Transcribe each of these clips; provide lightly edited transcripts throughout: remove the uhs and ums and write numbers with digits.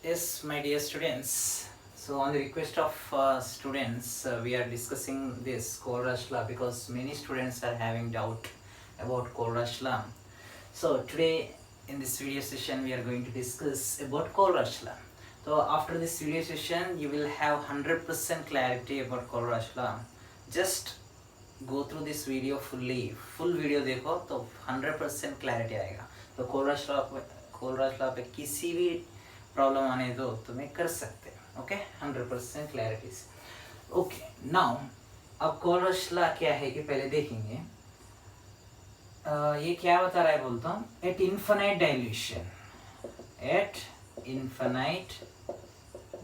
Yes, my dear students. So, on the request of students, we are discussing this Kolrashla because many students are having doubt about Kolrashla. So, today in this video session, we are going to discuss about Kolrashla. So, after this video session, you will have 100% clarity about Kolrashla. Just go through this video fully. Full video देखो तो 100% clarity आएगा. तो कोलराशला पे किसी भी problem आने दो तो मैं कर सकते हैं. ओके 100% क्लैरिटी से. ओके नाउ अब कोलराशला क्या है कि पहले देखेंगे. ये क्या बता रहा है बोलता हूँ. At infinite dilution, at infinite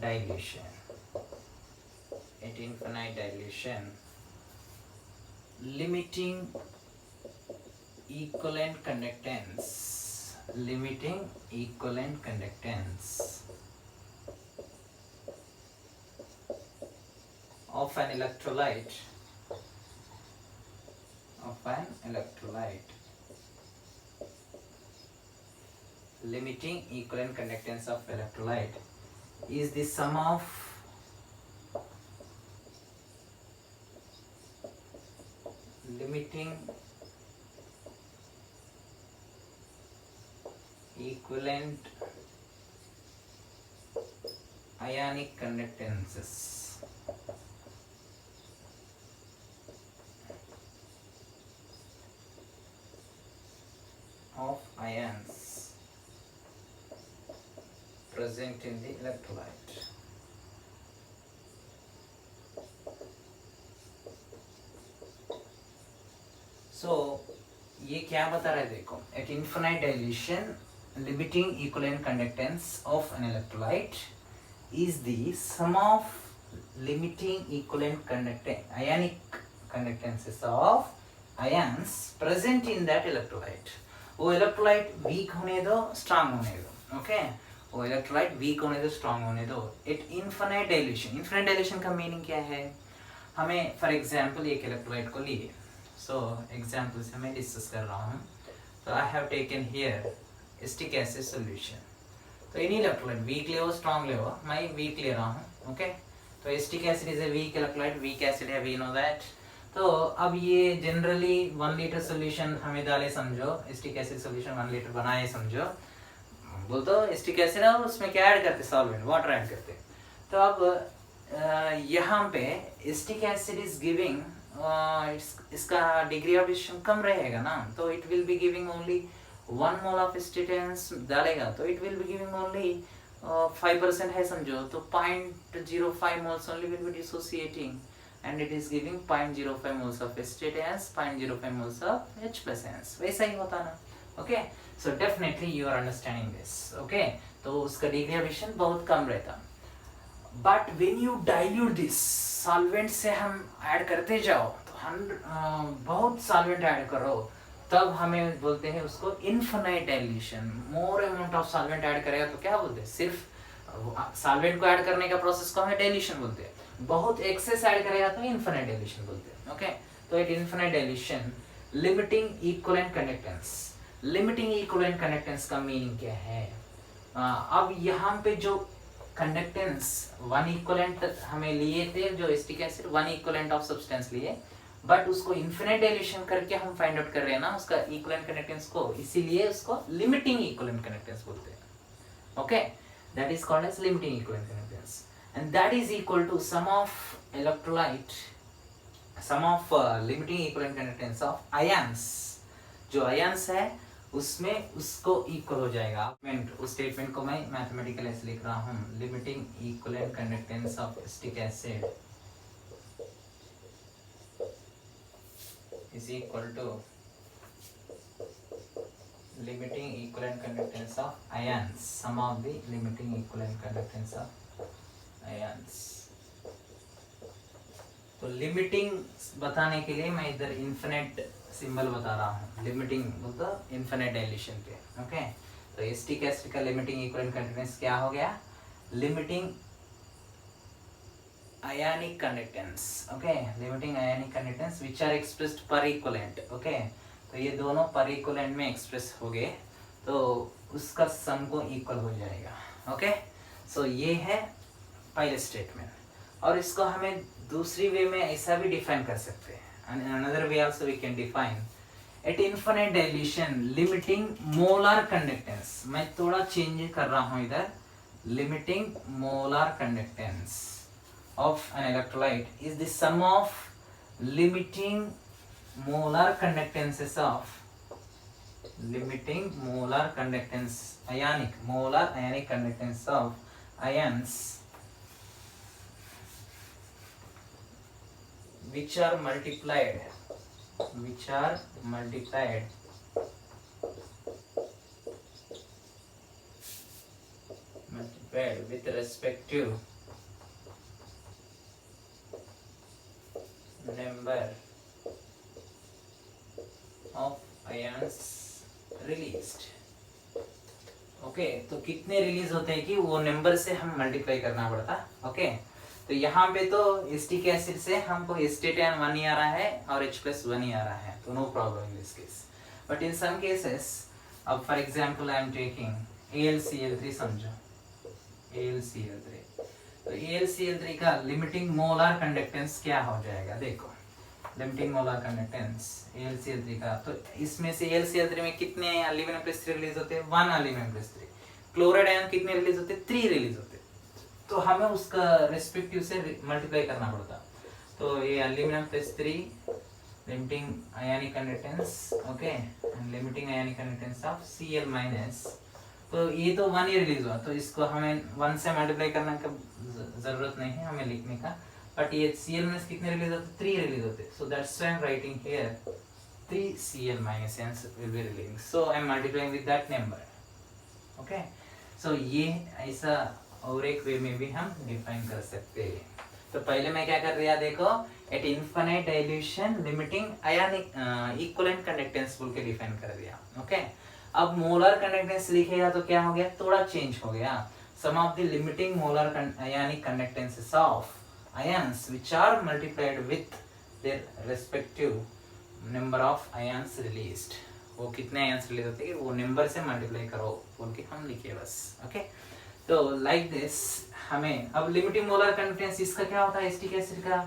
dilution, at infinite dilution limiting equivalent conductance, limiting equivalent conductance of an electrolyte, limiting equivalent conductance of electrolyte is the sum of limiting equivalent ionic conductances of ions present in the electrolyte. So, ये क्या बता रहा है देखो. At infinite dilution, limiting equivalent conductance of an electrolyte is the sum of limiting equivalent ionic conductances of ions present in that electrolyte. वो electrolyte weak होने दो, strong होने दो. Okay? वो electrolyte weak होने दो, strong होने दो. At infinite dilution का meaning क्या है? हमें for example एक electrolyte को लिए. So example से मैं डिस्कस कर रहा हूँ. तो I have taken here acetic acid solution. तो इन इलेक्ट्रोलाइट वीक ले हो स्ट्रॉन्ग ले हो, मैं वीक ले रहा हूँ. ओके तो acetic acid is a weak electrolyte, weak acid है, वी नो दैट. तो अब ये जनरली 1 लीटर सोल्यूशन हमें डाले समझो, एसिटिक एसिड सोल्यूशन 1 लीटर बनाए समझो. बोल तो एसिटिक एसिड है और उसमें क्या ऐड करते, सॉल्वेंट वाटर ऐड करते. तो अब यहाँ पे एसिटिक एसिड इज गिविंग इसका डिग्री ऑफ डिस्ट्रीब्यूशन कम रहेगा ना, तो it will be giving only 1 mole of acetate ions डालेगा तो it will be giving only 5% है समझो. तो 0.05 moles only will be dissociating and it is giving 0.05 moles of acetate ions, 0.05 moles of H+S. वैसा ही होता ना. Okay so definitely you are understanding this. Okay तो उसका डिग्री ऑफ डिस्ट्रीब्यूशन बहुत कम रहता. But when you dilute this, solvent से हम ऐड करते जाओ तो बहुत सॉल्वेंट ऐड करो तब हमें बोलते हैं उसको infinite dilution. More amount of solvent add करेगा तो क्या बोलते हैं, सिर्फ सॉल्वेंट को ऐड करने का प्रोसेस को हमें डाइल्यूशन बोलते हैं. बहुत एक्सेस ऐड करेगा तो इनफिनाइट डाइल्यूशन बोलते हैं. ओके तो it infinite dilution limiting equivalent conductance. Limiting equivalent conductance का मीनिंग क्या है. अब यहाँ पे जो कंडक्टेंस 1 इक्विवेलेंट हमें लिए थे, जो acetic acid 1 equivalent of substance लिए, बट उसको इनफिनाइट डाइल्यूशन करके हम फाइंड आउट कर रहे हैं ना उसका इक्विवेलेंट कंडक्टेंस को, इसीलिए उसको लिमिटिंग इक्विवेलेंट कंडक्टेंस बोलते हैं. Okay that is called as limiting equivalent conductance and that is equal to sum of electrolyte, sum of limiting equivalent conductance of ions. जो आयंस है उसमें उसको इक्वल हो जाएगा. उस स्टेटमेंट को मैं मैथमेटिकल ऐसे लिख रहा हूँ. Limiting equivalent conductance of acetic acid is equal to limiting equivalent conductance of ions, sum of the limiting equivalent conductance of ions. तो लिमिटिंग बताने के लिए मैं इधर इन्फिनिट सिंबल बता रहा हूँ. लिमिटिंग मतलब इन्फिनिट डाइल्यूशन पे. ओके तो एसिटिक एसिड का लिमिटिंग इक्विवेलेंट कंडक्टेंस क्या हो गया, limiting ionic conductance. Okay limiting ionic conductance which are expressed per equivalent. Okay तो ये दोनों पर इक्विवेलेंट में एक्सप्रेस हो गए तो उसका सम को इक्वल हो जाएगा. ओके सो ये है पहले स्टेटमेंट, और इसको हमें दूसरी वे में ऐसा भी डिफाइन कर सकते हैं, another way also we can define at infinite dilution limiting molar conductance. मैं थोड़ा चेंज कर रहा हूं इधर, limiting molar conductance of an electrolyte is the sum of limiting molar conductances of limiting molar conductance molar ionic conductance of ions which are multiplied with respective number of ions released. Okay, तो कितने release होते हैं कि वो number से हम multiply करना पड़ता। ओके, तो यहाँ पे तो एसिटिक एसिड से हमको एसिटेट 1 ही आ रहा है और H+1 ही आ रहा है, तो no problem in this case. But in some cases, अब for example I am taking AlCl3, समझो AlCl3, तो AlCl3 का लिमिटिंग मोलर कंडक्टेंस क्या हो जाएगा, देखो लिमिटिंग मोलर कंडक्टेंस AlCl3 का, तो इसमें से AlCl3 में कितने Al3 रिलीज होते हैं, 1 Al3। क्लोराइड आयन कितने रिलीज होते हैं, 3 रिलीज होते हैं, तो हमें उसका रेस्पेक्टिव से मल्टीप्लाई करना पड़ता। तो ये Al3 limiting ionic conductance, okay, and limiting ionic conductance of Cl-, तो ये तो 1 ही रिलीज हुआ, तो इसको हमें 1 से मल्टीप्लाई करने का जरूरत नहीं है हमें लिखने का। बट ये Cl- कितने रिलीज होते, 3 रिलीज होते, सो that's why I am writing here 3 Cl- hence will be releasing, so I am multiplying with that number। Okay, so ये ऐसा और एक वे में भी हम डिफाइन कर सकते हैं। तो पहले मैं क्या कर दिया, देखो एट इनफिनिट डाइल्यूशन लिमिटिंग आयनिक इक्विवेलेंट कंडक्टेंस बोल के डिफाइन कर दिया। ओके, अब मोलर कंडक्टेंस लिखेगा तो क्या हो गया, थोड़ा चेंज हो गया, sum of the limiting molar ionic conductances of ions which are multiplied with their respective number of ions released। वो कितने ions रिलीज होते हैं वो नंबर से मल्टीप्लाई करो बोल के हम लिखे बस। ओके, तो लाइक दिस हमें अब लिमिटिंग मोलर कंडक्टेंस इसका क्या होता है, एसिटिक एसिड का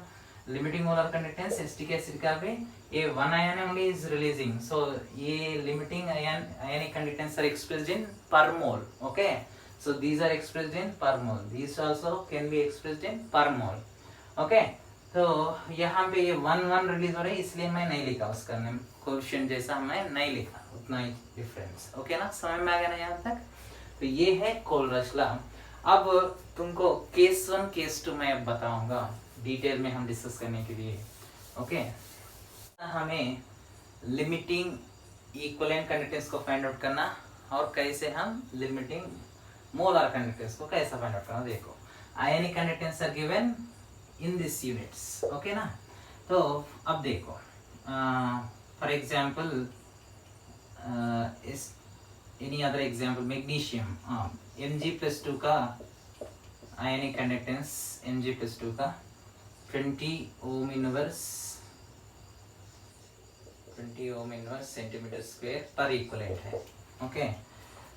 limiting molar conductance acetic acid का भी ये 1 ion only is releasing, so ये limiting ionic conductance are expressed in per mole। okay, so these are expressed in per mole, these also can be expressed in per mole। Okay, तो यहाँ पे ये 1 release हो रही है, इसलिए मैं नहीं लिखा उसका कोएफिशिएंट जैसा मैं नहीं लिखा, उतना ही डिफरेंस। ओके ना, समझ में आ गया ना यहाँ तक। तो ये है कोलरस लॉ। अब तुमको केस 1 केस 2 मैं बताऊंगा डिटेल में हम डिस्कस करने के लिए। ओके, हमें लिमिटिंग इक्विवेलेंट कंडक्टेंस को फाइंड आउट करना और कैसे हम लिमिटिंग मोलर कंडक्टेंस को कैसे फाइंड आउट करना, देखो ionic conductance are given in this units. Okay ना, तो अब देखो फॉर एग्जांपल इस any other example magnesium Mg+2 का आयनिक कंडक्टेंस Mg+2 का 20 ohm inverse centimetre square per equivalent है। ओके,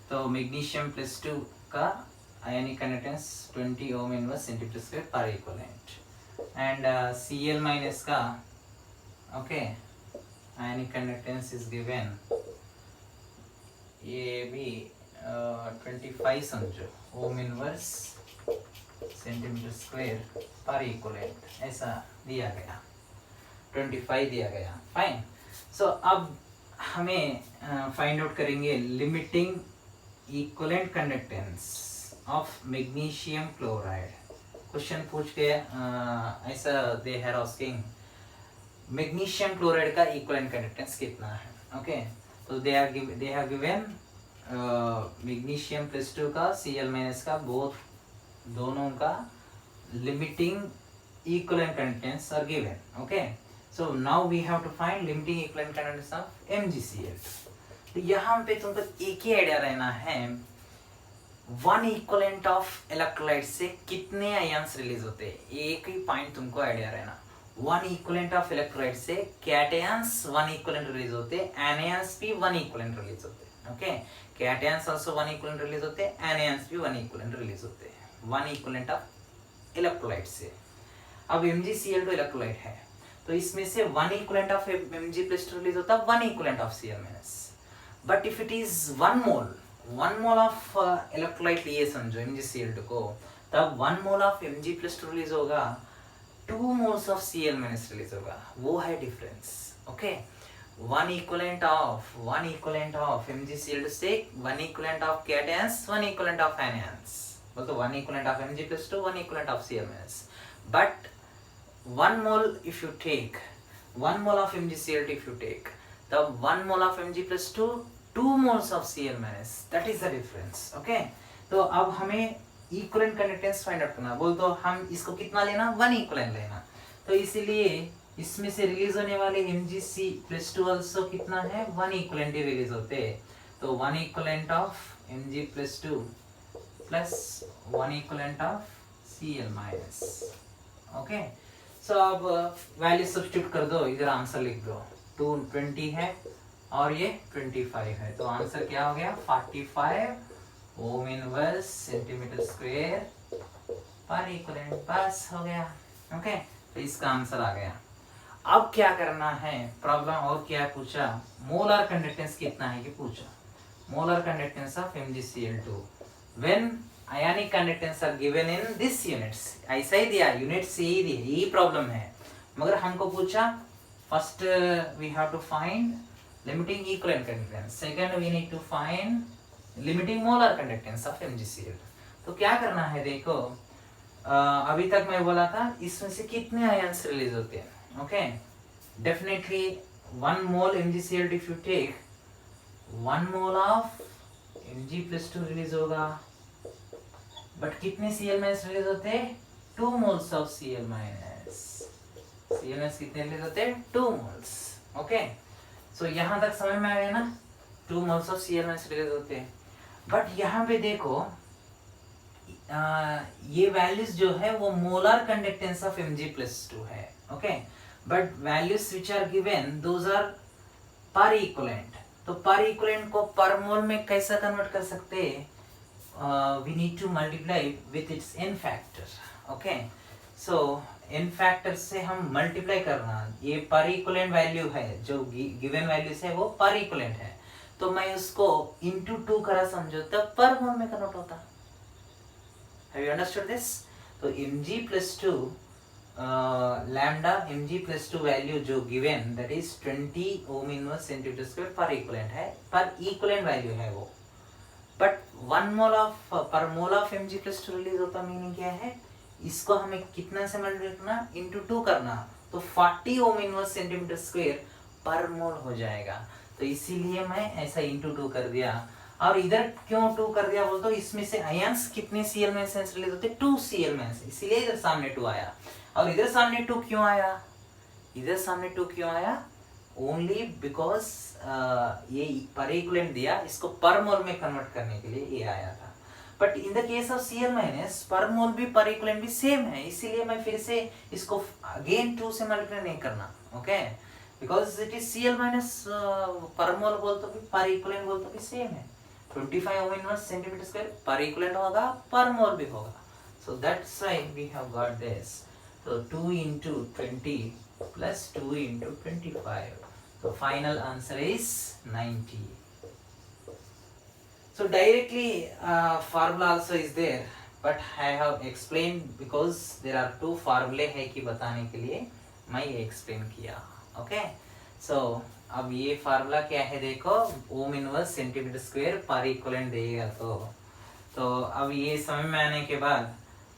तो मैग्नीशियम +2 का ionic conductance 20 ohm inverse centimetre square per equivalent, and Cl- का okay ionic conductance is given, ये भी 25 समझो ohm inverse centimetre square per equivalent, ऐसा दिया गया 25 दिया गया। फाइन, सो अब हमें फाइंड आउट करेंगे limiting equivalent conductance of magnesium chloride. Question पूछ के ऐसा they are asking magnesium chloride का इक्विवेलेंट कंडक्टेंस कितना है। ओके, तो दे हैव गिवन मैग्नीशियम +2 का Cl- का बोथ दोनों का limiting equivalent conductance are given. Okay, so now we have to find limiting equivalent conductance of MgCl। तो यहाँ पे तुमको एक ही आइडिया रहना है, 1 इक्विवेलेंट ऑफ इलेक्ट्रोलाइट से कितने आयन्स रिलीज होते हैं, एक ही पॉइंट तुमको आइडिया रहना। 1 इक्विवेलेंट ऑफ इलेक्ट्रोलाइट से कैटायंस 1 इक्विवेलेंट रिलीज होते हैं, एनायंस भी 1 इक्विवेलेंट रिलीज होते हैं। Okay, cations also 1 equivalent release होते हैं, एनायंस भी 1 इक्विवेलेंट रिलीज होते हैं। वन इक्वलेंट ऑफ इलेक्ट्रोलाइट से। अब MgCl2 इलेक्ट्रोलाइट है तो इसमें से one equivalent of Mg+2 release होता है, one equivalent of Cl-। But if it is one mole of electrolyte लिए समझो MgCl2 को, तब one mole of Mg+2 release होगा, 2 मोल्स ऑफ Cl- रिलीज होगा। वो है difference. Okay, one equivalent of MgCl2 से one equivalent of cations, one equivalent of anions, बोल तो one equivalent of Mg+2, one equivalent of Cl-। But one mole if you take, one mole of MgCl2 if you take, the one mole of Mg+2, 2 moles of Cl-, that is the difference. Okay, तो अब हमें equivalent conductance find out करना, बोल तो हम इसको कितना लेना, वन इक्विवेलेंट लेना। तो इसीलिए इसमें से रिलीज होने वाले Mg+2 आल्सो कितना है, वन इक्विवेलेंट रिलीज होते हैं। तो one equivalent of Mg+2 plus one equivalent of Cl-। Okay, so अब वैल्यू सब्स्टिट्यूट कर दो, इधर आंसर लिख दो। 220 है और ये 25 है, तो आंसर क्या हो गया, 45 ओम inverse centimetre square per equivalent. बस हो गया। ओके, तो इसका आंसर आ गया। अब क्या करना है, प्रॉब्लम और क्या पूछा, मोलर कंडक्टेंस कितना है कि पूछा, molar conductance of MgCl2 when ionic conductance are given in this units. ऐसा ही दिया, यूनिट से ही दिया, यही प्रॉब्लम है। मगर हमको पूछा first we have to find limiting equivalent conductance, second we need to find limiting molar conductance of MgCl। तो क्या करना है, देखो अभी तक मैं बोला था इसमें से कितने आयन्स रिलीज होते हैं। Okay, definitely one mole MgCl if you take, one mole of Mg+2 release होगा, बट कितने Cl- रिलीज होते हैं, 2 मोल्स ऑफ Cl-। Cl- कितने रिलीज होते हैं, 2 मोल्स। ओके, सो यहां तक समझ में आ गया ना, 2 मोल्स ऑफ Cl- रिलीज होते हैं। बट यहाँ पे देखो ये वैल्यूज जो है वो मोलर कंडक्टेंस ऑफ Mg+2 है। Okay, but values which are given those are per equivalent. तो पर इक्विवेलेंट को पर मोल में कैसा कन्वर्ट कर सकते हैं, we need to multiply with its n factor. Okay, so n factor से हम multiply करना, ये पर इक्विवेलेंट वैल्यू है, जो गिवन वैल्यूज है वो पर इक्विवेलेंट है, तो मैं उसको into 2 करा समझो तब पर मोल में कन्वर्ट होता। Have you understood this? तो Mg+2 लैम्डा Mg+2 वैल्यू जो given that is 20 ohm inverse centimetre square per equivalent है, पर इक्विवेलेंट वैल्यू है वो। बट वन मोल ऑफ पर मोल ऑफ Mg+2 रिलीज होता, मीनिंग क्या है, इसको हमें कितना से मल्टीप्लाई करना, into 2 करना, तो 40 ओम इनवर्स सेंटीमीटर स्क्वायर पर मोल हो जाएगा। तो इसीलिए मैं ऐसा into 2 कर दिया। और इधर क्यों 2 कर दिया बोल तो इसमें से आयंस कितने Cl- रिलीज होते, 2 Cl-, इसीलिए इधर सामने 2 आया। और इधर सामने 2 क्यों आया, इधर सामने 2 क्यों आया, ओनली बिकॉज ये पर इक्विवेलेंट दिया, इसको पर मोल में कन्वर्ट करने के लिए ये आया था। But in the case of Cl- पर मोल भी पर इक्विवेलेंट भी सेम है, इसीलिए मैं फिर से इसको अगेन 2 से मल्टीप्लाई नहीं करना। Okay, because it is Cl- पर मोल बोल तो भी पर इक्विवेलेंट बोल तो भी सेम है। 25 ohm inverse centimetre square per equivalent होगा, पर मोल भी होगा। So that's why we have got this. तो 2 into 20 plus 2 into 25. So final answer is 90. So directly formula also is there, but I have explained because there are 2 formulae है कि बताने के लिए मैं ये explain किया। Okay, so अब ये फार्मूला क्या है देखो, ओम inverse centimetre square per equivalent देगा। तो अब ये समझ में आने के बाद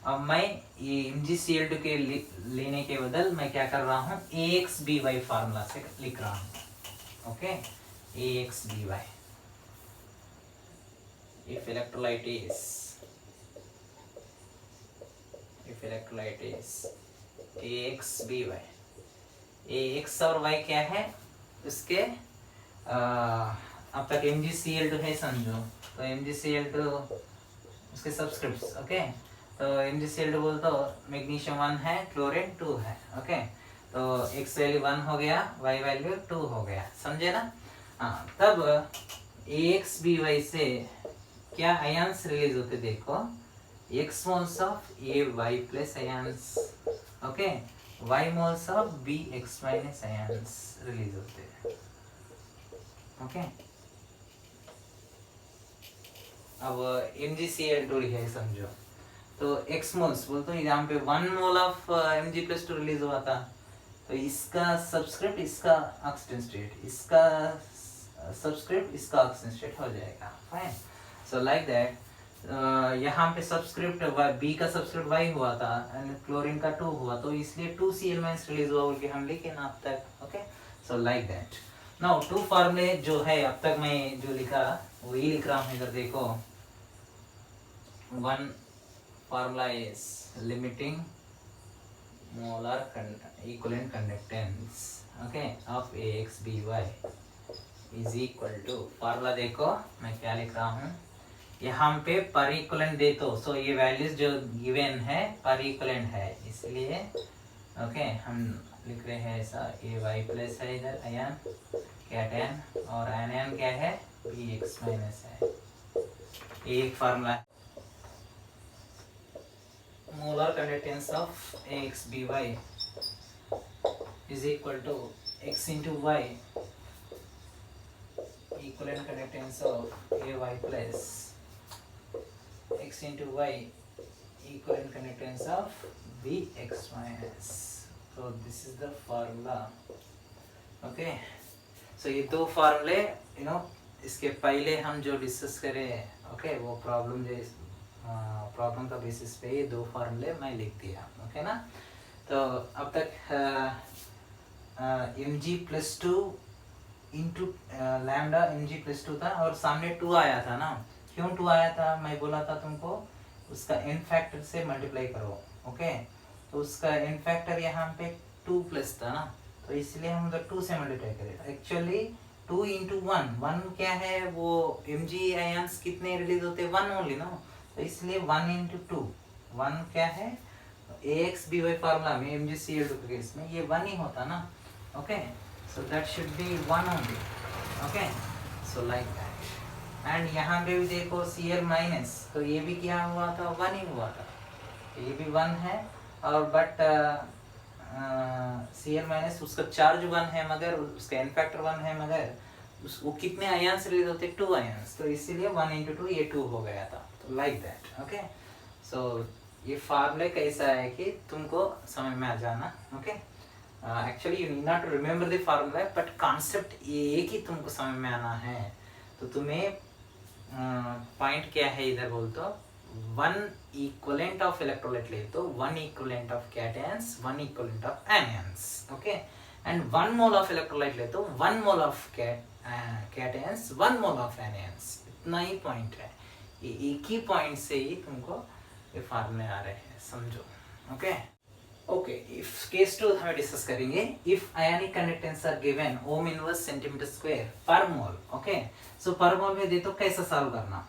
अब मैं ये MgCl2 के लेने के बदल मैं क्या कर रहा हूँ, AxBy फार्मूला से लिख रहा हूँ। Okay, AxBy if electrolyte is AxBy, Ax और y क्या है उसके अब तक MgCl2 है समझो, तो MgCl2 उसके सब्सक्रिप्ट्स। ओके, तो MgCl2 बोल तो मैग्नीशियम 1 है, क्लोरीन 2 है। ओके, तो x वैल्यू 1 हो गया, y वैल्यू 2 हो गया, समझे ना। हाँ, तब AxBy से क्या आयंस रिलीज होते देखो, X moles of AY plus ions, okay, Y moles of BX minus ions release होते हैं, ओके। अब MgCl2 लिखा है समझो, तो X मोल्स बोल तो यहाँ पे 1 मोल ऑफ Mg+2 रिलीज हुआ था, तो इसका सब्सक्रिप्ट इसका ऑक्सीडेंट स्टेट, इसका सब्सक्रिप्ट इसका ऑक्सीडेंट स्टेट हो जाएगा, फाइन। सो लाइक दैट यहाँ पे सब्सक्रिप्ट बी का सब्सक्रिप्ट वाई हुआ था एंड क्लोरीन का 2 हुआ, तो इसलिए 2Cl- रिलीज हुआ बोल के हम लिखे ना अब तक, okay. So like that now 2 फार्मूले जो है अब तक मैं जो लिखा वही लिख रहा हूँ, इधर देखो। 1 formula is limiting molar equivalent conductance, okay, of AXBY is equal to, formula देखो मैं क्या लिख रहा हूँ यहाँ पे, पर इक्वलेंट दे तो सो ये वैल्यूज जो गिवन है पर इक्वलेंट है, इसलिए ओके हम लिख रहे हैं ऐसा, AY प्लस है इधर आयन कैटन, और आयन क्या है BX माइनस है, एक formula. molar conductance of AXBY is equal to X into Y equivalent conductance of AY plus X into Y equivalent conductance of BX minus, so this is the formula, okay। so ये दो फार्मूले इसके पहले हम जो discuss करें, okay, वो problem जो प्रॉब्लम का बेसिस पे ये दो फार्मूले मैं लिख दिया, ओके ना। तो अब तक Mg+2 इंटू लैम्डा Mg+2 था और सामने 2 आया था ना, क्यों 2 आया था, मैं बोला था तुमको उसका n फैक्टर से मल्टीप्लाई करो, ओके। तो उसका n फैक्टर यहाँ पे 2 प्लस था ना, तो इसलिए हम उधर 2 से मल्टीप्लाई करें। एक्चुअली 2 into 1 क्या है, वो Mg आयंस कितने रिलीज होते हैं, 1 ओनली ना, तो इसलिए 1 into 2 1 क्या है, AXBY फार्मूला में MgCl2 के केस में ये 1 ही होता ना, okay. So that should be 1 only, okay. So like that, and यहाँ पे भी देखो Cl-, तो ये भी क्या हुआ था, 1 ही हुआ था, ये भी 1 है, और बट Cl- उसका चार्ज 1 है मगर उसका n फैक्टर 1 है, मगर वो कितने आयंस रिलीज होते, 2 आयंस, तो इसीलिए 1 into 2 ये 2 हो गया था, तो लाइक दैट, ओके। सो ये फार्मूला कैसा है कि तुमको समझ में आ जाना, okay. Actually you need not to remember the formula, but concept एक ही तुमको समझ में आना है। तो तुम्हें पॉइंट क्या है इधर बोल तो, 1 इक्विवेलेंट ऑफ इलेक्ट्रोलाइट ले तो 1 equivalent of cations, 1 equivalent of anions, okay. And 1 mole of electrolyte ले तो 1 mole of cations, 1 mole of anions, इतना ही पॉइंट है। ये एक ही पॉइंट से ही तुमको ये फार्मूले आ रहे हैं, समझो, ओके। ओके, इफ केस 2 हमें डिस्कस करेंगे। If ionic conductance are given ohm inverse centimetre square per mole, okay. सो पर मोल में दे तो कैसे सॉल्व करना,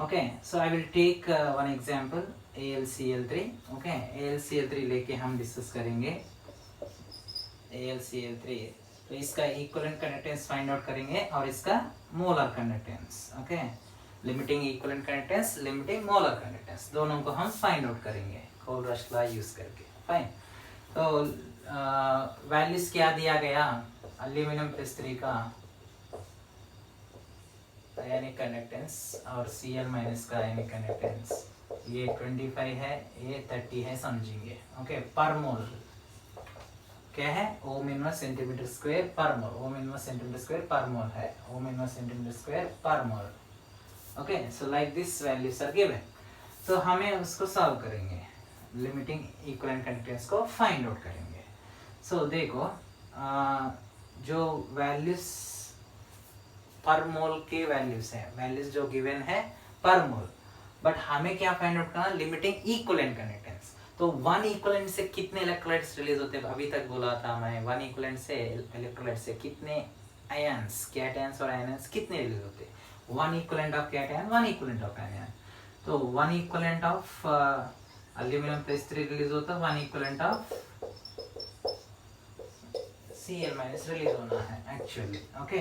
okay. So I will take one example, AlCl3, okay. AlCl3 लेके हम डिस्कस करेंगे AlCl3, तो इसका इक्विवेलेंट कंडक्टेंस फाइंड आउट करेंगे और इसका molar conductance, okay. Limiting equivalent conductance, limiting molar conductance, दोनों को हम फाइंड आउट करेंगे कोलरश लॉ यूज करके, फाइन। तो वैल्यूज क्या दिया गया, एल्यूमिनियम +3 का आयनिक कंडक्टेंस और Cl- का आयनिक कंडक्टेंस, ये 25 है, ये 30 है, समझेंगे, ओके। पर मोल क्या है, ohm inverse centimetre square per mole, ohm inverse centimetre square per mole है, ohm inverse centimetre square per mole, okay. So like this values are given, तो हमें उसको सॉल्व करेंगे, लिमिटिंग इक्विवेलेंट कंडक्टेंस को फाइंड आउट करेंगे। So देखो जो values पर मोल के वैल्यूज है, वैल्यूज जो गिवन है पर मोल, बट हमें क्या फाइंड आउट करना, लिमिटिंग इक्विवेलेंट कंडक्टेंस। तो 1 इक्विवेलेंट से कितने इलेक्ट्रोलाइट्स रिलीज होते हैं, अभी तक बोला था मैं, 1 इक्विवेलेंट से इलेक्ट्रोलाइट से कितने आयंस, कैटायंस और आयंस कितने रिलीज होते हैं, 1 equivalent of cation, 1 equivalent of ion. तो 1 इक्विवेलेंट ऑफ एल्यूमिनियम +3 रिलीज होता है, 1 इक्विवेलेंट ऑफ Cl- रिलीज होना है एक्चुअली, ओके।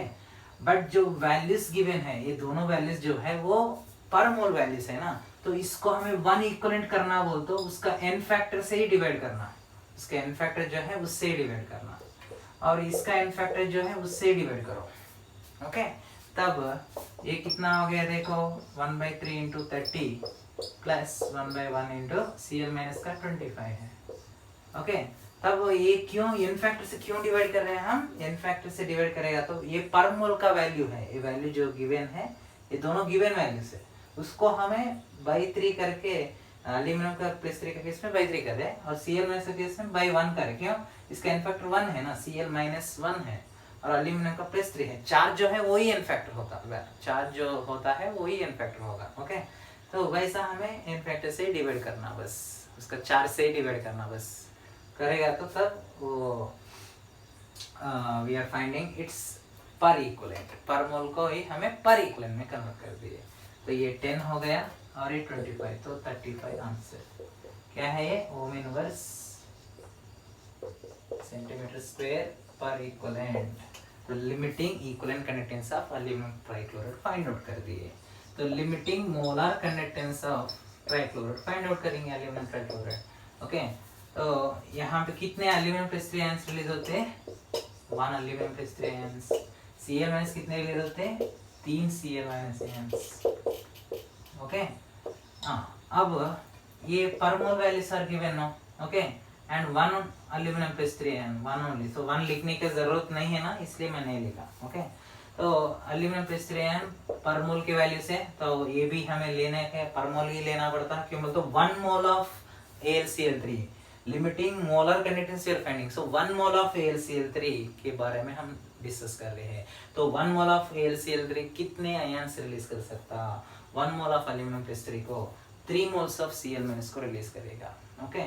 बट जो वैल्यूज गिवन है, ये दोनों वैल्यूज जो है वो पर मोल वैल्यूज है ना, तो इसको हमें 1 इक्वलेंट करना बोल तो उसका n फैक्टर से ही डिवाइड करना, उसका n फैक्टर जो है उससे ही डिवाइड करना, और इसका n फैक्टर जो है उससे ही डिवाइड करो। ओके, तब ये कितना हो गया देखो, 1/3 into 30 plus 1/1 into CL minus का 25 है। ओके, तब ये क्यों n फैक्टर से क्यों डिवाइड कर रहे हैं हम, n फैक्टर से डिवाइड करेगा तो ये पर मोल का वैल्यू है, ये वैल्यू जो गिवन है, ये दोनों गिवन वैल्यूज है, उसको हमें बाई 3 करके एल्यूमिनियम का +3 का केस में बाई 3 कर रहे हैं, और Cl माइनस का केस में बाई 1 करें। क्यों, इसका n फैक्टर 1 है ना, Cl माइनस 1 है और एल्यूमिनियम का +3 है, चार्ज जो है वही n फैक्टर होता है, चार्ज जो होता है वही n फैक्टर होगा। ओके, तो वैसा हमें n फैक्टर से डिवाइड करना, बस उसका चार्ज से ही डिवाइड करना, बस करेगा तो तब वो वी आर फाइंडिंग इट्स पर इक्वलेंट, पर मोल को ही हमें पर इक्वलेंट में कन्वर्ट कर दिए, तो ये 10 हो गया और ये 25, तो 35 आंसर क्या है, ये ओम इनवर्स सेंटीमीटर स्क्वायर पर इक्वलेंट। तो limiting equivalent conductance of aluminium trichloride find out कर दिए, तो limiting molar conductance of trichloride find out करेंगे एल्यूमिनियम ट्राइक्लोराइड। ओके, तो यहाँ पे कितने एल्यूमिनियम +3 आयंस रिलीज होते हैं, 1 एल्यूमिनियम +3 आयंस, Cl माइनस कितने रिलीज होते हैं, 3 Cl माइनस आयंस। ओके, अब ये पर mole values are given no, okay, and 1 aluminium +3 ion 1 only, so 1 लिखने की जरूरत नहीं है ना, इसलिए मैं नहीं लिखा। ओके, तो एल्यूमिनियम +3 आयन पर मोल की वैल्यू से, तो ये भी हमें लेने के पर मोल ही लेना पड़ता है, क्यों बोलते 1 mole of AlCl3 limiting molar conductance we are finding, so 1 mole of AlCl3 के बारे में हम डिस्कस कर रहे हैं। तो 1 मोल ऑफ AlCl3 कितने आयंस रिलीज कर सकता, 1 मोल ऑफ एल्यूमिनियम +3 को 3 मोल्स ऑफ Cl- को रिलीज करेगा। ओके,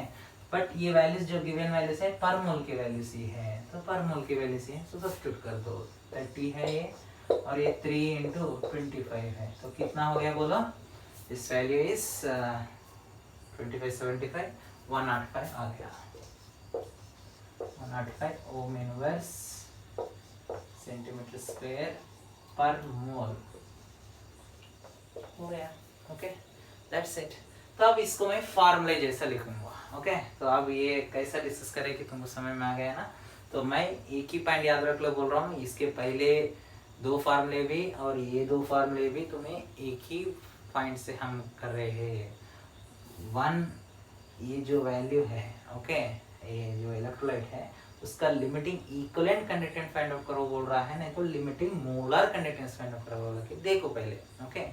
बट ये वैल्यूज जो गिवन वैल्यूज है पर मोल की वैल्यूज ही है, तो पर मोल की वैल्यूज ही है, तो सब्स्टिट्यूट कर दो, 30 है ये और ये 3 इंटू 25 है, तो कितना हो गया बोलो, दिस वैल्यू इज 25 75 105 आ गया, 105 ओम इनवर्स सेंटीमीटर स्क्वायर पर मोल हो गया। Okay, that's it. तो अब इसको मैं फार्मूले जैसा लिखूंगा। ओके, तो अब ये कैसा डिस्कस करें कि तुमको समझ में आ गया ना, तो मैं एक ही पॉइंट याद रख लो बोल रहा हूँ, इसके पहले 2 फार्मूले भी और ये 2 फार्मूले भी तुम्हें एक ही पॉइंट से हम कर रहे हैं। 1 ये जो वैल्यू है, ओके, ये जो इलेक्ट्रोलाइट है उसका limiting equivalent conductance find out करो बोल रहा है, नहीं तो limiting molar conductance find out करो बोला कि देखो पहले। ओके,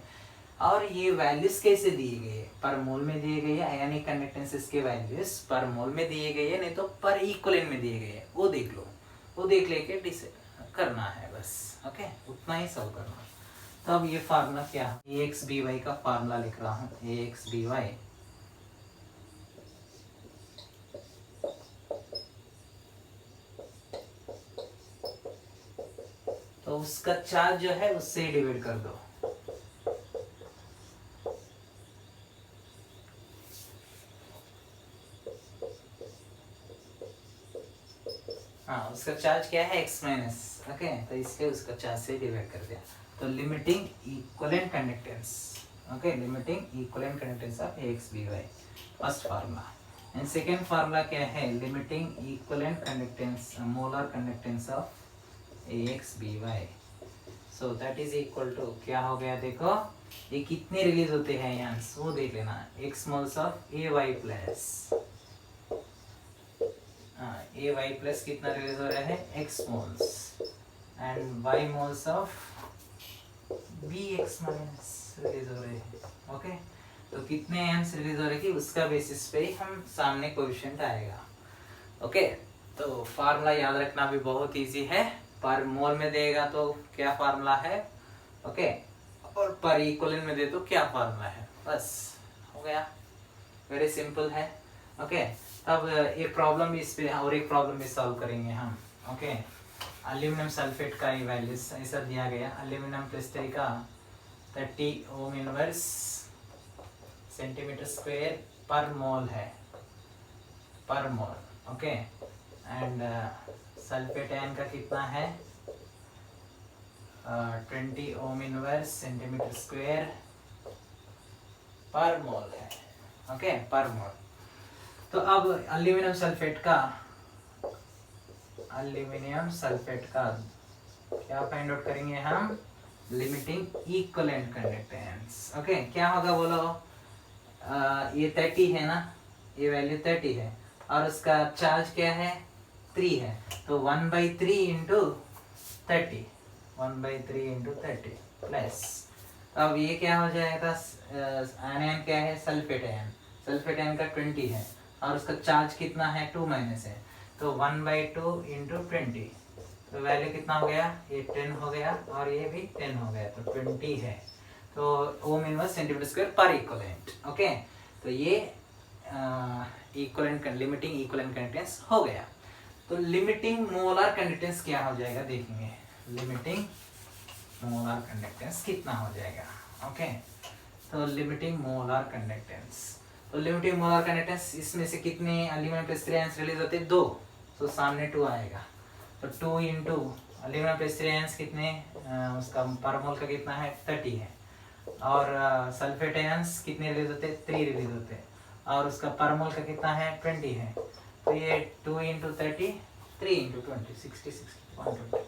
और ये वैल्यूज कैसे दिए गए, पर मोल में दिए गए हैं, आयनिक कंडक्टेंसेस के वैल्यूज पर मोल में दिए गए हैं, नहीं तो पर इक्विवेलेंट में दिए गए हैं, वो देख लो, वो देख लेके डिसाइड करना है बस। ओके, उतना ही सॉल्व करना। तो अब ये फार्मूला क्या है, AXBY का फार्मूला लिख रहा हूँ, AXBY तो उसका चार्ज जो है उससे ही डिवाइड कर दो। हाँ, उसका चार्ज क्या है, x माइनस। ओके, तो इसलिए उसका चार्ज से डिवाइड कर दिया, तो limiting equivalent conductance. Okay, limiting equivalent conductance of AXBY first formula. And second formula क्या है, limiting equivalent conductance molar conductance of AXBY, so that is equal to क्या हो गया, देखो ये कितने रिलीज होते हैं आयंस वो देख लेना, x moles of AY plus, AY plus कितना रिलीज हो रहा है, x moles, and y moles of BX minus release हो रहे हैं। ओके, तो कितने आयंस रिलीज हो रहे हैं उसका बेसिस पे ही हम सामने कोएफिशिएंट आएगा। ओके, तो फार्मूला याद रखना भी बहुत इजी है, पर मोल में देगा तो क्या फार्मूला है, ओके, और पर इक्विवेलेंट में दे तो क्या फार्मूला है, बस हो गया, वेरी सिंपल है। ओके, अब एक प्रॉब्लम इस पे और एक प्रॉब्लम भी सॉल्व करेंगे हम। ओके, एल्यूमिनियम सल्फेट का ये वैल्यूज ऐसा दिया गया, एल्यूमिनियम +3 का 30 ओम inverse centimetre square per mole है, पर mole. Okay, and sulphate ion का कितना है, 20 ohm inverse centimetre square per mole है, ओके, पर मोल। तो अब एल्यूमिनियम सल्फेट का क्या फाइंड आउट करेंगे हम, लिमिटिंग इक्विवेलेंट कंडक्टेंस। ओके, क्या होगा बोलो, ये 30 है ना, ये वैल्यू 30 है और उसका चार्ज क्या है 3 है, तो 1/3 इंटू 30, 1/3 इंटू 30 प्लस, अब ये क्या हो जाएगा, आयन क्या है, सल्फेट आयन का 20 है और उसका चार्ज कितना है 2 माइनस है, तो 1/2 इंटू 20, तो वैल्यू कितना हो गया, ये 10 हो गया और ये भी 10 हो गया, तो 20 है, तो ओम inverse centimetre square per equivalent. Okay, तो ये इक्विवेलेंट लिमिटिंग इक्विवेलेंट कंडक्टेंस हो गया। तो लिमिटिंग मोलर कंडक्टेंस क्या हो जाएगा देखेंगे, लिमिटिंग मोलर कंडक्टेंस कितना हो जाएगा। ओके, तो लिमिटिंग मोलर कंडक्टेंस, इसमें से कितने एल्यूमिनियम प्लस 3 आयंस रिलीज होते हैं, 2, तो सामने 2 आएगा, तो 2 इंटू एल्यूमिनियम प्लस 3 आयंस कितने, उसका पर मोल का कितना है 30 है, और सल्फेट आयंस कितने रिलीज होते हैं, 3 रिलीज होते हैं, और उसका पर मोल का कितना है 20 है, तो ये 2 इंटू 30, 3 इंटू 20, 60, 120,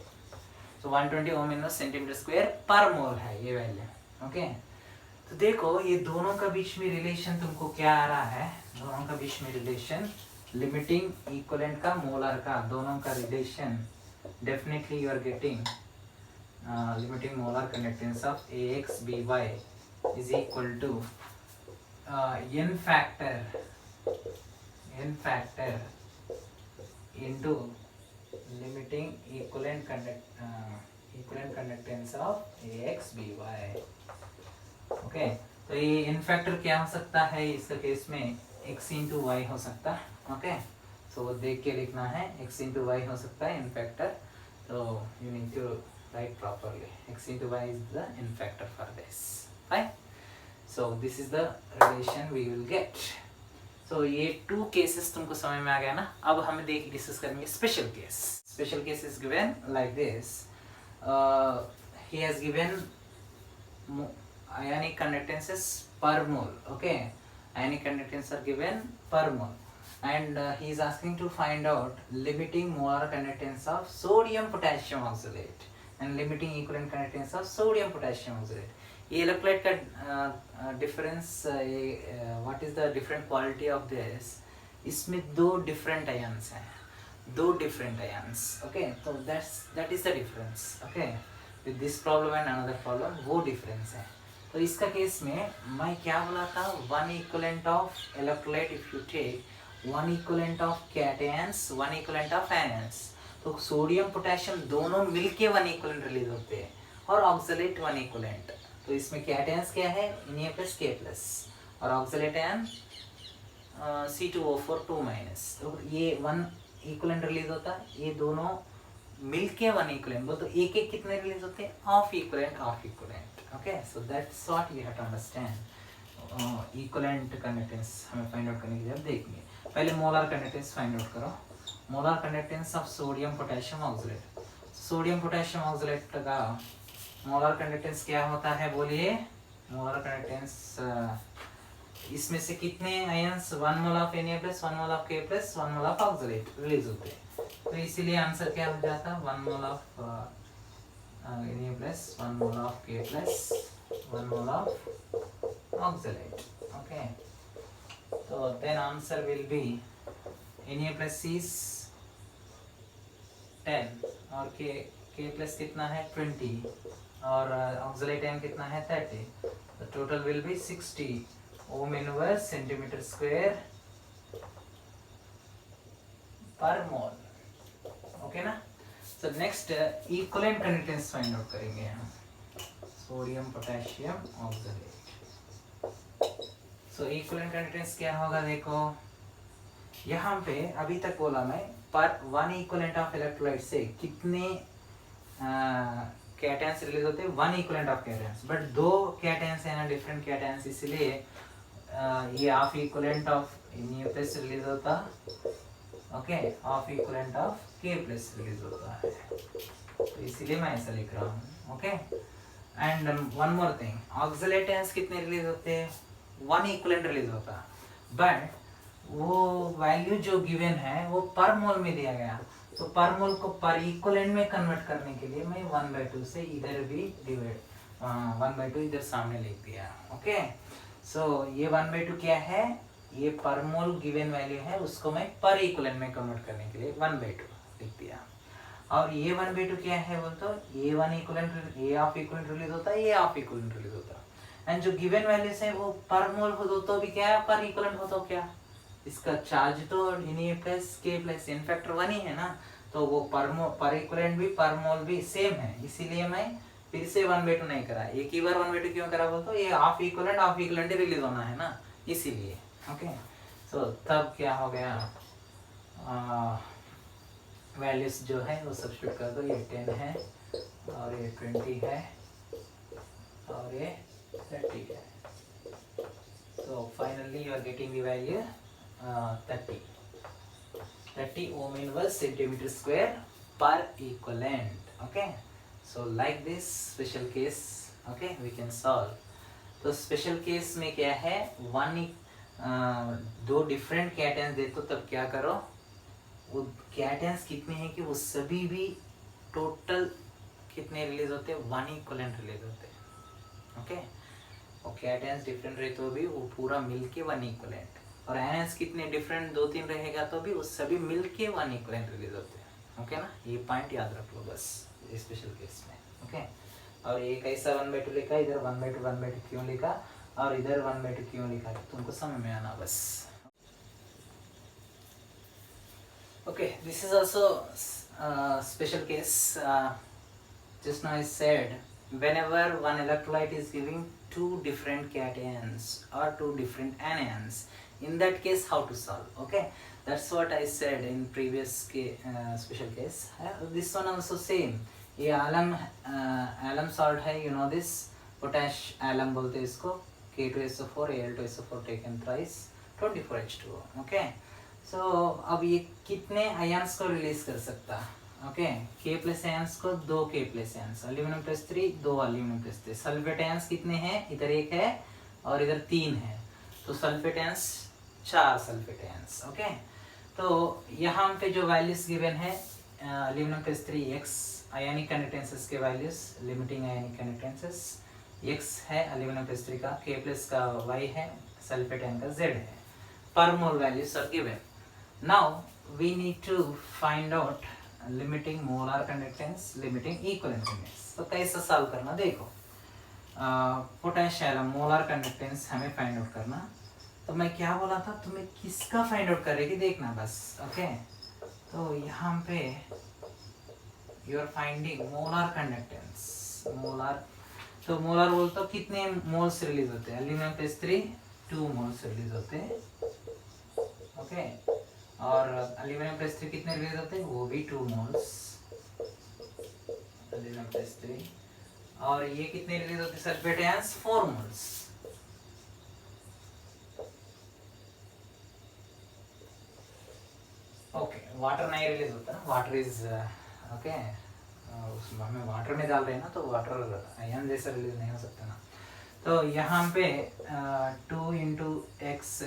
तो 120 ओम inverse centimetre square per mole है ये वैल्यू। ओके, तो देखो ये दोनों का बीच में रिलेशन तुमको क्या आ रहा है, दोनों का बीच में रिलेशन, लिमिटिंग इक्विवेलेंट का मोलर का दोनों का relation, definitely you are getting limiting molar conductance of AX/BY is equal to n factor into limiting equivalent conductance of AX/BY। Okay, तो ये n फैक्टर क्या हो सकता है इसके केस में, x इंटू वाई हो सकता है। ओके, सो वो देख के लिखना है, x इंटू वाई हो सकता है n फैक्टर, तो you need to write properly, x into y is the n factor for this, right. So this is the relation we will get. So ये 2 केसेस तुमको समझ में आ गया ना। अब हमें डिस्कस करेंगे special case. Special case is given like this, he has given ionic conductances per mole. Okay, ionic conductance are given per mole, and he is asking to find out limiting molar conductance of sodium potassium oxalate and limiting equivalent conductance of sodium potassium oxalate. ये electrolyte का difference, what is the different quality of this, इसमें 2 different ions हैं, 2 different ions. Okay, तो that is the difference. Okay, with this problem and another problem वो difference है। तो इसका case में मैं क्या बोला था, 1 equivalent of electrolyte if you take 1 equivalent of cations 1 equivalent of ions, तो सोडियम पोटेशियम दोनों मिलके 1 इक्विवेलेंट रिलीज होते हैं और ऑक्सलेट 1 इक्विवेलेंट। तो इसमें कैटायंस क्या है, Na प्लस K प्लस, और ऑक्सलेट आयन C2O4 2 माइनस, तो ये 1 इक्विवेलेंट रिलीज होता है, ये दोनों मिलके 1 इक्विवेलेंट, बोल तो एक कितने रिलीज होते हैं, of equivalent. Okay, so that's what we have to understand. Equivalent conductance हमें फाइंड आउट करने के लिए देखेंगे। पहले मोलर कंडक्टेंस फाइंड आउट करो। Molar conductance of sodium potassium oxalate, sodium potassium oxalate का मोलर कंडक्टेंस क्या होता है बोलिए, मोलर कंडक्टेंस, इसमें से कितने ions, 1 mole of Na plus 1 mole of K plus 1 mole of oxalate release होते हैं, तो इसीलिए आंसर क्या हो जाता है, 1 mole of Na plus 1 mole of K plus 1 mole of oxalate. Okay, so then answer will be Na plus is 10 और K plus कितना है 20 और oxalate ion कितना है 30, the total will be 60 ohm inverse centimeter square per mole. Okay ना। So next equivalent conductance find out करेंगे हम, sodium potassium oxalate. सो equivalent conductance क्या होगा, देखो यहाँ पे अभी तक बोला मैं, पर 1 इक्विवेलेंट ऑफ इलेक्ट्रोलाइट से कितने कैटायंस रिलीज होते हैं, 1 equivalent of cations, but 2 cations है ना, डिफरेंट कैटायंस, इसलिए ये of equivalent of Na plus release होता, okay, of equivalent of K plus release होता है, तो इसीलिए मैं ऐसा लिख रहा हूँ। Okay, and one more thing, oxalate ions कितने रिलीज होते हैं, 1 इक्विवेलेंट रिलीज होता, बट वो वैल्यू जो गिवन है वो पर मोल में दिया गया, तो पर मोल को पर इक्विवेलेंट में कन्वर्ट करने के लिए मैं 1/2 से इधर भी डिवाइड 1/2 इधर सामने लिख दिया। ओके, सो ये 1/2 क्या है, ये पर मोल गिवन वैल्यू है, उसको मैं पर इक्विवेलेंट में कन्वर्ट करने के लिए 1/2 लिख दिया। और ये 1/2 क्या है बोल तो ये 1 इक्विवेलेंट, ये हाफ इक्विवेलेंट रिलीज होता है, ये हाफ इक्विवेलेंट रिलीज होता है। एंड जो गिवन वैल्यूज है वो पर मोल हो तो भी क्या है, पर इक्विवेलेंट हो तो क्या, इसका चार्ज तो इन प्लस के प्लस इन फैक्टर 1 ही है ना, तो वो पर इक्विवेलेंट भी पर मोल भी सेम है, इसीलिए मैं फिर से 1/2 नहीं करा, एक ही बार 1/2 क्यों करा बोल तो ये हाफ इक्विवेलेंट रिलीज होना है ना, इसीलिए। ओके, सो तब क्या हो गया, वैल्यूज जो है वो सब्स्टिट्यूट कर दो, ये 10 है और ये 20 है और ये 30 है, so finally you are getting the value 30 ohm inverse centimeter square per equivalent. Okay, so like this special case, okay, we can solve. तो स्पेशल केस में क्या है, दो डिफरेंट कैटन्स दे तो तब क्या करो, वो कैटन्स कितने हैं कि वो सभी भी टोटल कितने रिलीज होते हैं, 1 इक्विवेलेंट रिलीज होते हैं। ओके, और कैटन्स डिफरेंट रहे तो भी वो पूरा मिलके 1 इक्विवेलेंट, और एनायंस कितने डिफरेंट 2-3 रहेगा तो भी वो सभी मिलके 1 इक्विवेलेंट रिलीज होते हैं। ओके ना, ये पॉइंट याद रख लो बस स्पेशल केस में। ओके, और ये कैसा 1/2 लिखा, इधर 1/2 क्यों लिखा और इधर 1/2 क्यों लिखा, तुमको समझ में आना बस। Okay, this is also special case. Just now I said, whenever one electrolyte is giving 2 different cations or 2 different anions, in that case how to solve? Okay, that's what I said in previous special case. This one also same. ये alum salt है, you know this, potash alum बोलते हैं इसको, K2SO4 Al2SO4 taken thrice 24H2O. Okay, so अब ये कितने ions को release कर सकता, ओके, K प्लस आयन्स को 2 K plus ions, aluminium plus 3 2 aluminium plus 3, sulphate ions कितने हैं, इधर 1 है और इधर 3 है, तो sulphate ions 4 sulphate ions. Okay, तो यहाँ पे जो वैल्यूज गिवन है, aluminium plus 3 X ionic conductances के values, limiting ionic conductances X है अल्यूमिनियम प्लस 3 का, K प्लस का Y है, सल्फेट आयन का Z है, पर mole values are given. Now we need to find out limiting molar conductance, limiting equivalent conductance. तो कैसे सॉल्व करना देखो, पोटेंशियल मोलर कंडक्टेंस हमें फाइंड आउट करना, तो मैं क्या बोला था तुम्हें, किसका फाइंड आउट करेगी देखना बस। ओके, तो यहाँ पे you are finding molar conductance, molar, तो मोलर बोल तो कितने मोल्स रिलीज होते हैं, अल्यूमिनियम प्लस 3 2 मोल्स रिलीज होते हैं। ओके, और अल्यूमिनियम प्लस 3 कितने रिलीज होते हैं, वो भी 2 मोल्स अल्यूमिनियम प्लस 3, और ये कितने रिलीज होते हैं, sulphate ions 4 moles. Okay, water नहीं रिलीज होता ना, वाटर इज ओके, उसमें हमें वाटर में डाल रहे हैं ना, तो वाटर आयन जैसा रिलीज नहीं हो सकता ना, तो यहाँ पे 2 इंटू एक्स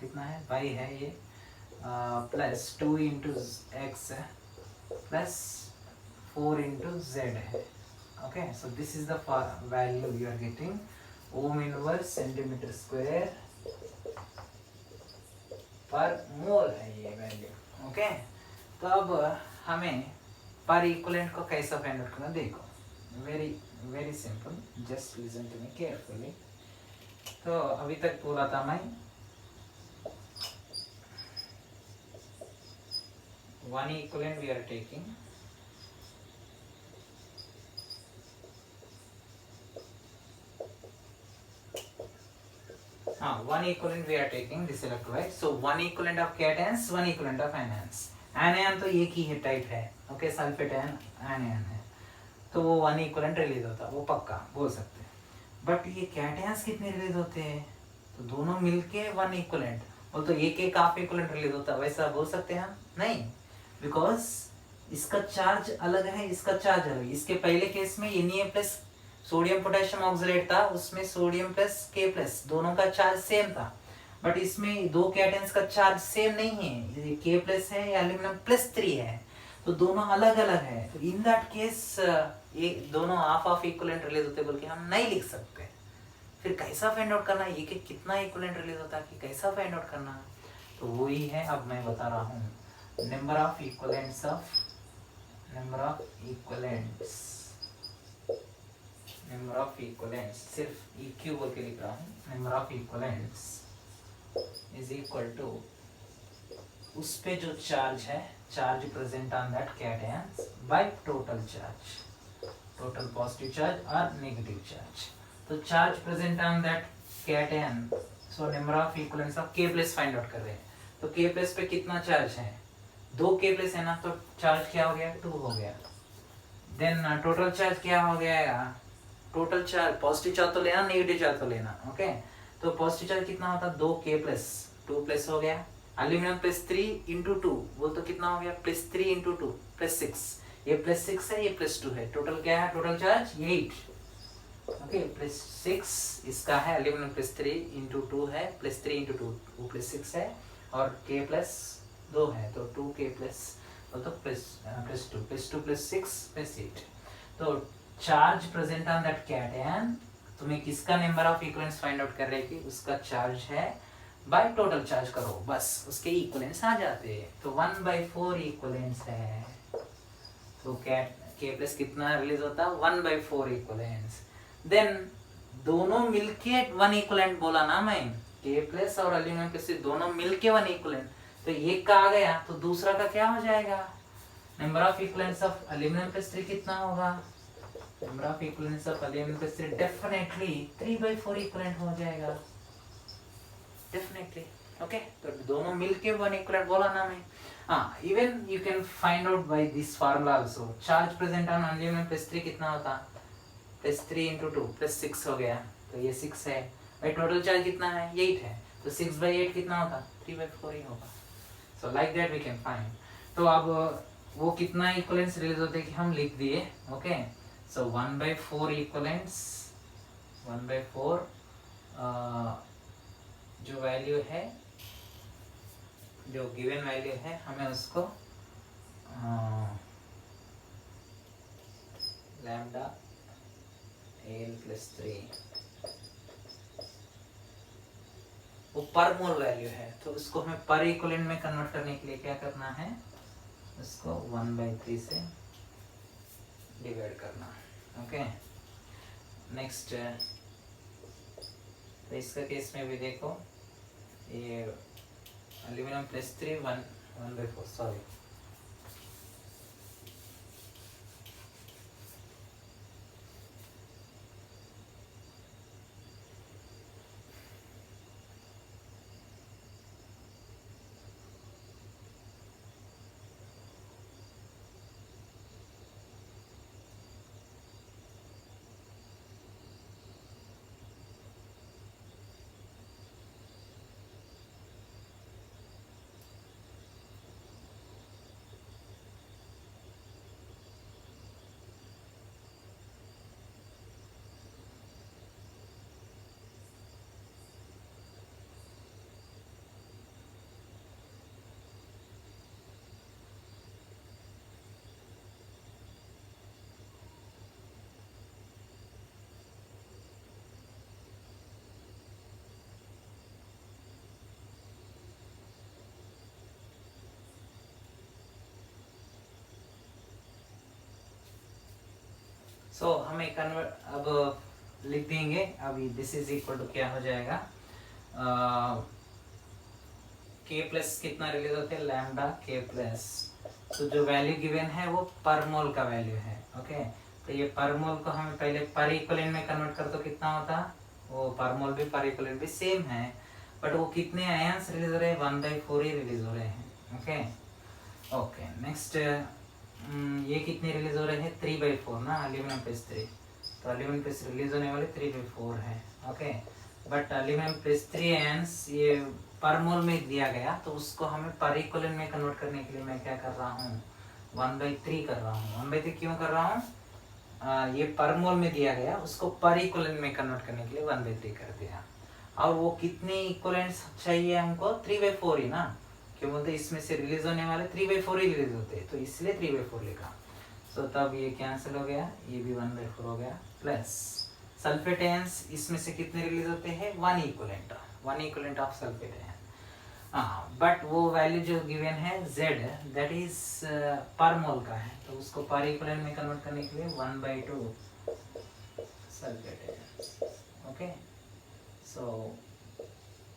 कितना है, y है ये, plus 2 into x plus 4 into z है। Okay, so this is the value you are getting, ohm inverse centimetre square per mole है ये वैल्यू। ओके, तो अब हमें पर इक्विवेलेंट को कैसा फाइंड आउट करना देखो, very very simple, just listen to me carefully. तो अभी तक बोला था मैं 1 equivalent we are taking, one equivalent we are taking this electrolyte, so 1 equivalent of cations, 1 equivalent of anions। anion तो एक ही है टाइप है, ओके, सल्फेट आयन है, तो वो 1 equivalent रिलीज होता, वो पक्का बोल सकते हैं। बट ये कैटयंस कितने रिलीज होते हैं, तो दोनों मिलके 1 equivalent, वो तो एक हाफ इक्विवेलेंट रिलीज होता, वैसा बोल सकते हैं हम नहीं, बिकॉज इसका चार्ज अलग है, इसका चार्ज अलग है। इसके पहले केस में Na plus sodium potassium oxalate था, उसमें सोडियम प्लस के प्लस दोनों का चार्ज सेम था, बट इसमें दो कैटन्स का चार्ज सेम नहीं है, ये के प्लस है या एल्यूमिनियम प्लस 3 है, तो दोनों अलग अलग है। तो इन दैट केस ये दोनों हाफ ऑफ इक्विवेलेंट रिलीज होते बोल के हम नहीं लिख सकते। फिर कैसा फाइंड आउट करना है, ये कि कितना इक्विवेलेंट रिलीज होता है, कि कैसा फाइंड आउट करना है, तो वही है अब मैं बता रहा हूँ। नंबर ऑफ इक्विवेलेंट्स सिर्फ EQ बोल के लिख रहा हूँ। Number of equivalents is equal to उस पे जो चार्ज है, charge present on that cations by total charge, total positive charge और नेगेटिव चार्ज। तो charge present on that cation, so number of equivalents of K plus find out कर रहे हैं। तो K प्लस पे कितना चार्ज है, 2 K प्लस है ना, तो चार्ज क्या हो गया, 2 हो गया। देन टोटल चार्ज क्या हो गया, टोटल चार्ज पॉजिटिव चार्ज तो लेना, नेगेटिव चार्ज तो लेना, ओके। तो पॉजिटिव चार्ज कितना होता है, 2 K प्लस, 2 प्लस हो गया, एल्यूमिनियम प्लस 3 इंटू 2 वो तो कितना हो गया, प्लस 3 इंटू 2 प्लस 6, ये प्लस 6 है, ये प्लस 2 है, टोटल क्या है, टोटल चार्ज 8, ओके, प्लस 6 इसका है, एल्यूमिनियम प्लस 3 इंटू 2 है, प्लस 3 इंटू 2 वो प्लस 6 है, और K प्लस 2 है, तो 2 K प्लस तो प्लस 2 प्लस 6 प्लस 8। तो चार्ज प्रेजेंट ऑन दैट कैटयन, तुम्हें किसका number of equivalents find out कर रहे हैं कि उसका चार्ज है, बाय टोटल चार्ज करो, बस उसके इक्विवेलेंट्स आ जाते हैं। तो 1/4 इक्विवेलेंट्स है, तो K प्लस कितना रिलीज होता है, 1/4 इक्विवेलेंट्स। देन दोनों मिलके 1 इक्विवेलेंट बोला ना मैं, K प्लस और एल्यूमिनियम प्लस दोनों मिलके 1 इक्विवेलेंट, तो एक का आ गया तो दूसरा का क्या हो जाएगा, number of equivalents of aluminium plus 3 कितना होगा, number of equivalents of aluminium plus 3 definitely 3/4 equivalent हो जाएगा, डेफिनेटली, ओके। तो दोनों मिलके 1 इक्विवेलेंट बोला ना मैं। हाँ, even you can find out by this formula also. Charge present on aluminium plus 3 कितना होता, प्लस 3 इंटू 2 प्लस 6 हो गया, तो ये 6 है, भाई टोटल चार्ज कितना है, 8 है, तो 6/8 कितना होगा, 3/4 ही होगा। So like that we can find. तो अब वो कितना इक्विवेलेंट्स रिलीज होते हैं कि हम लिख दिए, ओके। सो 1/4 इक्विवेलेंट्स, 1/4 जो वैल्यू है, जो गिवन वैल्यू है, हमें उसको लैम्डा AL प्लस 3 वो पर मोल वैल्यू है, तो उसको हमें पर इक्विवेलेंट में कन्वर्ट करने के लिए क्या करना है, उसको 1/3 से डिवाइड करना, ओके। नेक्स्ट, तो इसका केस में भी देखो, ये एल्यूमिनियम प्लस 3 1/4, सॉरी, सो हमें कन्वर्ट अब लिख देंगे, अभी दिस इज इक्वल टू क्या हो जाएगा, K प्लस कितना रिलीज होते हैं, लैम्डा K प्लस, तो जो वैल्यू गिवन है वो पर मोल का वैल्यू है, ओके। तो ये पर मोल को हमें पहले पर इक्विवेलेंट में कन्वर्ट कर, तो कितना होता, वो पर मोल भी पर इक्विवेलेंट भी सेम है, बट वो कितने आयंस रिलीज हो रहे हैं, 1/4 ही रिलीज हो रहे हैं, ओके। ओके, नेक्स्ट, ये कितने रिलीज हो रहे हैं, 3/4 ना, एल्यूमिनियम प्लस 3, तो एल्यूमिनियम प्लस रिलीज होने वाले 3/4 है, okay. But aluminium plus 3 ions ये पर मोल में दिया गया, तो उसको हमें पर इक्विवेलेंट में कन्वर्ट करने के लिए मैं क्या कर रहा हूँ, 1/3 कर रहा हूँ। 1/3 क्यों कर रहा हूँ, ये पर मोल में दिया गया, उसको पर इक्विवेलेंट में कन्वर्ट करने के लिए 1/3 कर दिया। और वो कितने इक्विवेलेंट्स चाहिए हमको? 3/4 ही ना, क्यों बोलते इसमें से रिलीज होने वाले 3/4 ही रिलीज होते हैं, तो इसलिए 3/4 लिखा। सो तब ये कैंसिल हो गया, ये भी 1/4 हो गया, प्लस सल्फेट आयंस इसमें से कितने रिलीज होते हैं? 1 equivalent of sulphate ion. But वो वैल्यू जो गिवन है Z, दैट इज पर मोल का है, तो उसको पर इक्विवेलेंट में कन्वर्ट करने के लिए 1/2 sulphate ion. Okay, so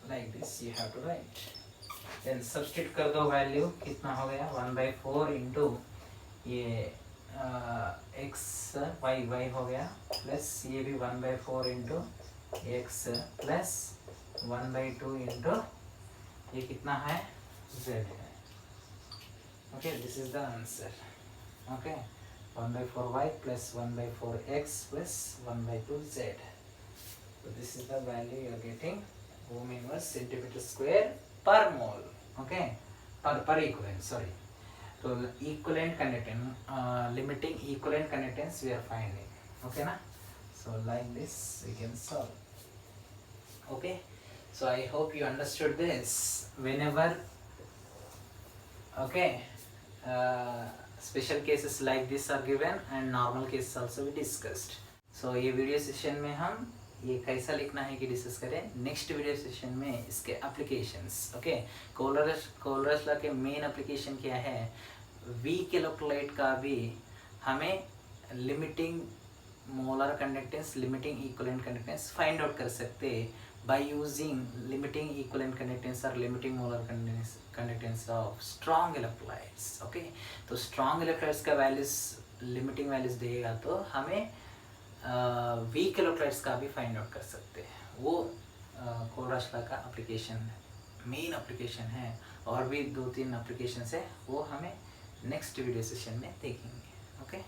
like this you have to write. Then substitute कर दो वैल्यू, कितना हो गया? 1/4 इंटू ये x y हो गया, प्लस ये भी 1/4 इंटू x प्लस 1/2 इंटू ये कितना है? Z है। Okay, this is the answer. Okay, 1/4y plus 1/4x plus 1/2 Z. So this is the value you are getting, ohm inverse centimeter square per mole. Okay, per equivalent, sorry. So equivalent conductance, limiting equivalent conductance we are finding. Okay na? So like this we can solve. Okay, so I hope you understood this. Whenever okay, special cases like this are given and normal cases also we discussed. So ये video session में हम ये कैसा लिखना है कि discuss करें, next video session में इसके एप्लीकेशंस। ओके, कोलरस लॉ के मेन एप्लीकेशन क्या है? वीक इलेक्ट्रोलाइट का भी हमें limiting molar conductance, limiting equivalent conductance find out कर सकते by using limiting equivalent conductance or limiting molar conductance of strong electrolytes. Okay, तो strong electrolytes का values, limiting values देगा तो हमें weak electrolytes का भी find out कर सकते हैं। वो कोलरस लॉ का application, main application है, और भी 2-3 applications है, वो हमें next video session में देखेंगे। Okay.